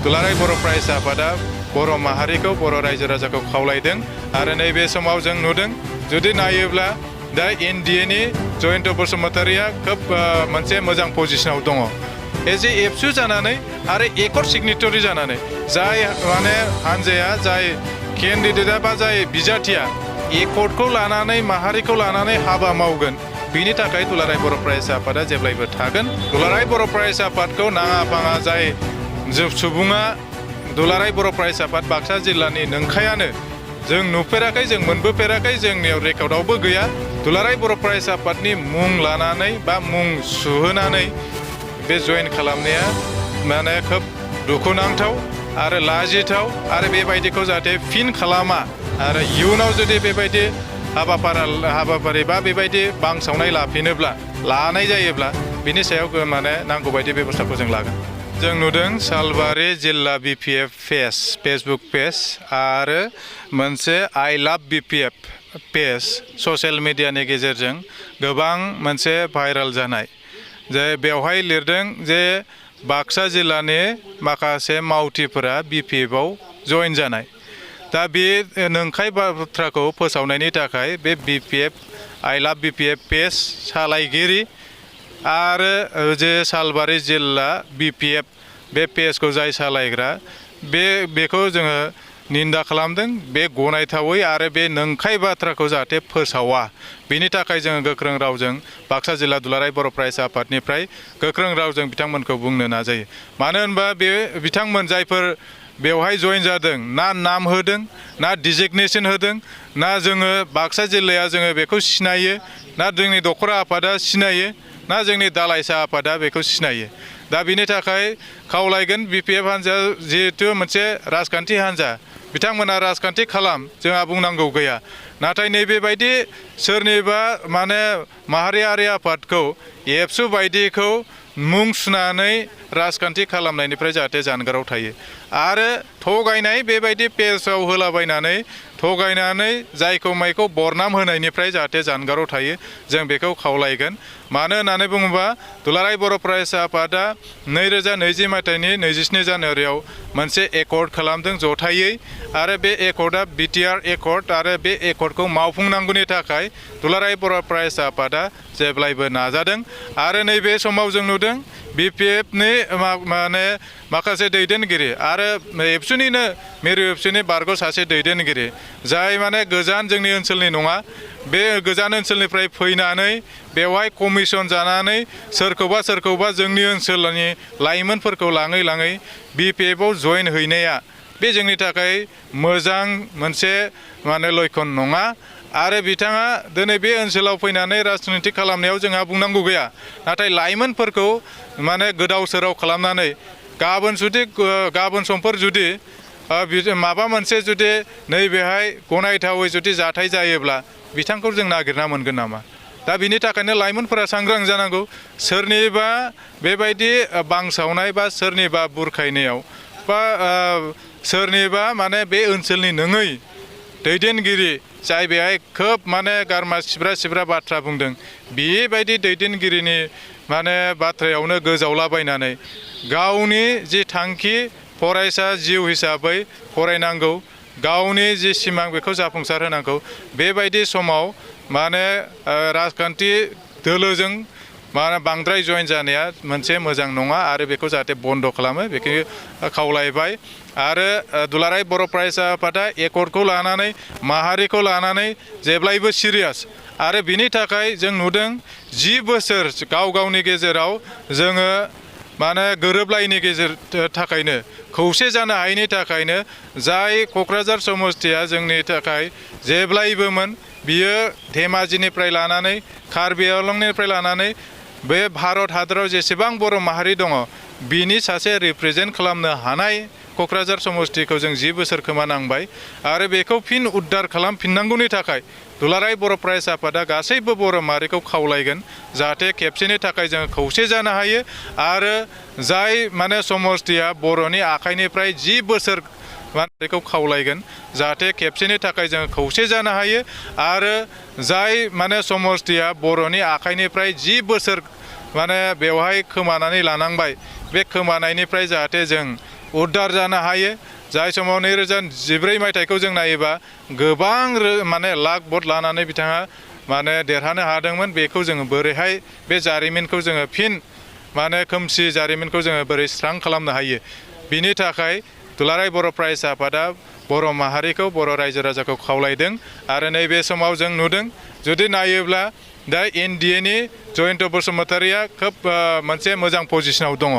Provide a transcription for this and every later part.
दुलाराय बर' फरायसा आफादा बर' माहारिखौ बर' रायजो राजाखौ खावलायदों आरो नैबे समाव जों नुदों जुदि नायोब्ला दा एनडिएनि जयन्त बसुमतारिया खोब मोनसे मोजां पजिशनाव दङ एज ए एबसु जानानै आरो एकर्ड सिगनेटरि जानानै जाय माने हानजाया जाय केन्डिडेटआ बा जाय बिजाथिया एकर्डखौ लानानै माहारिखौ लानानै हाबा मावगोन बिनि थाखाय दुलाराय बर' फरायसा आफादा जेब्लायबो थागोन दुलाराय बर' फरायसा आफादखौ नाङा फाङा जाय सुबुङा दुलाराय बर' फरायसा आफाद बाक्सा जिल्लानि नंखायानो जों नुफेराखै जों मोनबोफेराखै जोंनियाव रेकर्डआवबो गैया दुलाराय बर' फरायसा आफादनि मुं लानानै बा मुं सुहोनानै बे जयेन खालामनाया माने खोब दुखुनांथाव आरो लाजिथाव आरो बेबायदिखौ जाहाथे फिन खालामा आरो इयुनाव जुदि बेबायदि हाबाफारि बा बेबायदि बांसावनाय लानाय जायोब्ला बिनि सायाव माने नांगौ बायदि बेबस्थाखौ जों लागोन जों नुदों सालबारि जिल्ला बिपिएफ फेसबुक पेज आरो मोनसे आइ लाभ बिपिएफ पेज ससियेल मिडियानि गेजेरजों गोबां मोनसे भाइराल जानाय जे बेवहाय लिरदों जे बाक्सा जिल्लानि माखासे मावथिफोरा बिपिएफआव जयेन जानाय दा बे नंखाय बाथ्राखौ फोसावनायनि थाखाय बे बिपिएफ आइ लाभ बिपिएफ पेज सालायगिरि आरो जे सालबारि जिल्ला बिपिएफ बे पेजखौ जाय सालायग्रा बेखौ जोङो निन्दा खालामदों बे गनायथावै आरो बे नंखाय बाथ्राखौ जाहाथे फोसावा बेनि थाखाय जोङो गोख्रों रावजों बाक्सा जिल्ला दुलाराय बर' फरायसा आफादनिफ्राय गोख्रों रावजों बिथांमोनखौ बुंनो नाजायो मानो होनबा बे बिथांमोन जायफोर बेवहाय जयेन जादों ना नाम होदों ना डिजिगनेसन होदों ना जोङो बाक्सा जिल्लाया जोङो बेखौ सिनायो ना जोंनि दख'रा आफादा सिनायो ना जोंनि दालाइसा आफादा बेखौ सिनायो दा बिनि थाखाय खावलायगोन बिपिएफ हान्जा जिहेतु मोनसे राजखान्थि हान्जा बिथांमोना राजखान्थि खालाम जोंहा बुंनांगौ गैया नाथाय नैबेबायदि सोरनिबा माने माहारियारि आफादखौ एबसु बायदिखौ मुं सुनानै राजखान्थि खालामनायनिफ्राय जाहाथे जानगाराव थायो आरो थगायनाय बेबायदि पेजआव होलाबायनानै थगायनानै जायखौ मायखौ बरनाम होनायनिफ्राय जाहाथे जानगाराव थायो जों बेखौ खावलायगोन मानो होननानै बुङोबा दुलाराय बर' फरायसा आफादा 2020 मायथाइनि 27 जानुवारियाव मोनसे एकर्ड खालामदों जथायै आरो बे एकर्डआ बिटिआर एकर्ड आरो बे एकर्डखौ मावफुंनांगौनि थाखाय दुलाराय बर' फरायसा आफादा जेब्लायबो नाजादों आरो नैबे समाव जों नुदों बिपिएफनि माने माखासे दैदेनगिरि आरो एबसुनिनो मिरु एबसुनि बारग' सासे दैदेनगिरि जाय माने गोजान जोंनि ओनसोलनि नङा बे गोजान ओनसोलनिफ्राय फैनानै बेवहाय कमिसन जानानै सोरखौबा जोंनि ओनसोलनि लाइमोनफोरखौ लाङै बिपिएफआव जयेन हैनाया बे जोंनि थाखाय मोजां मोनसे माने लक्षन नङा आरो बिथाङा दिनै बे ओनसोलाव फैनानै राजनिति खालामनायाव जोंहा बुंनांगौ गैया नाथाय लाइमोनफोरखौ माने गोदाव सोराव खालामनानै गाबोन समफोर जुदि माबा मोनसे जुदि नैबेहाय गनायथावै जुदि जाथाय जायोब्ला बिथांखौ जों नागिरना मोनगोन नामा दा बिनि थाखायनो लाइमोनफोरा सांग्रां जानांगौ सोरनिबा बेबायदि बांसावनाय बा सोरनिबा बुरखायनायाव बा सोरनिबा माने बे ओनसोलनि नङै दैदेनगिरि जाय बेहाय खोब माने गारमा सिब्रा बाथ्रा बुंदों बेबायदि दैदेनगिरिनि माने बाथ्रायावनो गोजावलाबायनानै गावनि जि थांखि फरायसा जिउ हिसाबै फरायनांगौ गावनि जि सिमां बेखौ जाफुंसार होनांगौ बेबायदि समाव माने राजखान्थि दोलोजों माने बांद्राय जयेन जानाया मोनसे मोजां नङा आरो बेखौ जाहाथे बन्द' खालामो बेखौ खावलायबाय आरो दुलाराय बर' फरायसा आफादा एकर्डखौ लानानै माहारिखौ लानानै जेब्लायबो सिरियास आरो बिनि थाखाय जों नुदों 10 बोसोर गावनि गेजेराव जोङो माने गोरोबलायैनि थाखायनो खौसे जानो हायैनि थाखायनो जाय क'क्राझार समस्तिया जोंनि थाखाय जेब्लायबोमोन बियो धेमाजिनिफ्राय लानानै कार्बि आंलंनिफ्राय लानानै बे भारत हादराव जेसेबां बर' माहारि दङ बिनि सासे रिप्रेजेन्ट खालामनो हानाय क'क्राझार समस्तिखौ जों 10 बोसोर खोमानांबाय आरो बेखौ फिन उद्धार खालामफिननांगौनि थाखाय दुलाराय बर' फरायसा आफादा गासैबो बर' माहारिखौ खावलायगोन जाहाथे खेबसेनि थाखाय जों खौसे जानो हायो आरो जाय माने समस्तिया बर'नि आखाइनिफ्राय 10 बोसोर बेखौ खावलायगोन जाहाथे खेबसेनि थाखाय जों खौसे जानो हायो आरो जाय माने समस्तिया बर'नि आखाइनिफ्राय 10 बोसोर माने बेवहाय खोमानानै लानांबाय बे खोमानायनिफ्राय जाहाथे जों उद्धार जानो हायो। जाय समाव 2014 मायथाइखौ जों नायोबा गोबां माने लाख भट लानानै बिथाङा माने देरहानो हादोंमोन। बेखौ जोङो बोरैहाय बे जारिमिनखौ जोङो फिन माने खोमसि जारिमिनखौ जोङो बोरै स्रां खालामनो हायो। बिनि थाखाय दुलाराय बर' फरायसा आफादा बर' माहारिखौ बर' रायजो राजाखौ खावलायदों आरो नैबे समाव जों नुदों जुदि नायोब्ला दा एनडिएनि जयन्त बसुमतारिया खोब मोनसे मोजां पजिशनाव दङ।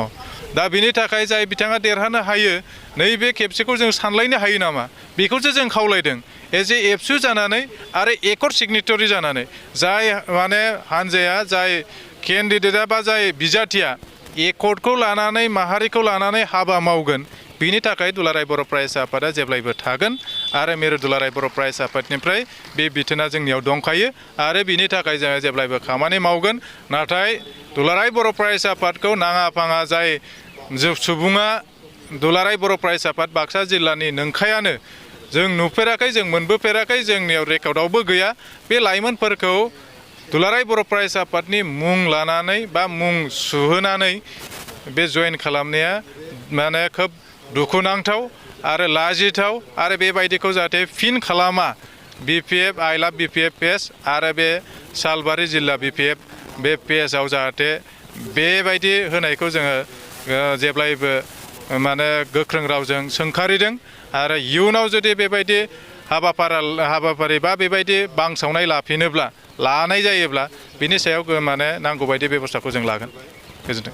दा बिनि थाखाय जाय बिथाङा देरहानो हायो नैबे खेबसेखौ जों सानलायनो हायो नामा बेखौसो जों खावलायदों। एज ए एबसु जानानै आरो एकर्ड सिगनेटरि जानानै जाय माने हानजाया जाय केन्डिडेटआ बा जाय बिजाथिया एकर्डखौ लानानै माहारिखौ लानानै हाबा मावगोन बिनि थाखाय दुलाराय बर' फरायसा आफादा जेब्लायबो थागोन आरो मिरु दुलाराय बर' फरायसा आफादनिफ्राय बे बिथोना जोंनियाव दंखायो आरो बिनि थाखाय जोङो जेब्लायबो खामानि मावगोन। नाथाय दुलाराय बर' फरायसा आफादखौ नाङा फाङा जाय सुबुङा दुलाराय बर' फरायसा आफाद बाक्सा जिल्लानि नंखायानो जों नुफेराखै, जों मोनबोफेराखै, जोंनियाव रेकर्डआवबो गैया। बे लाइमोनफोरखौ दुलाराय बर' फरायसा आफादनि मुं लानानै बा मुं सुहोनानै बे जयेन खालामनाया माने खोब दुखुनांथाव आरो लाजिथाव आरो बेबायदिखौ जाहाथे फिन खालामा बिपिएफ आइ लाभ बिपिएफ पेज आरो बे सालबारि जिल्ला बिपिएफ बे पेजआव जाहाथे बेबायदि होनायखौ जोङो जेब्लायबो माने गोख्रों रावजों सोंखारिदों आरो इयुनाव जुदि बेबायदि हाबाफारि बा बेबायदि बांसावनाय लानाय जायोब्ला बिनि सायाव माने नांगौबायदि बेबस्थाखौ जों लागोन। गोजोन्थों।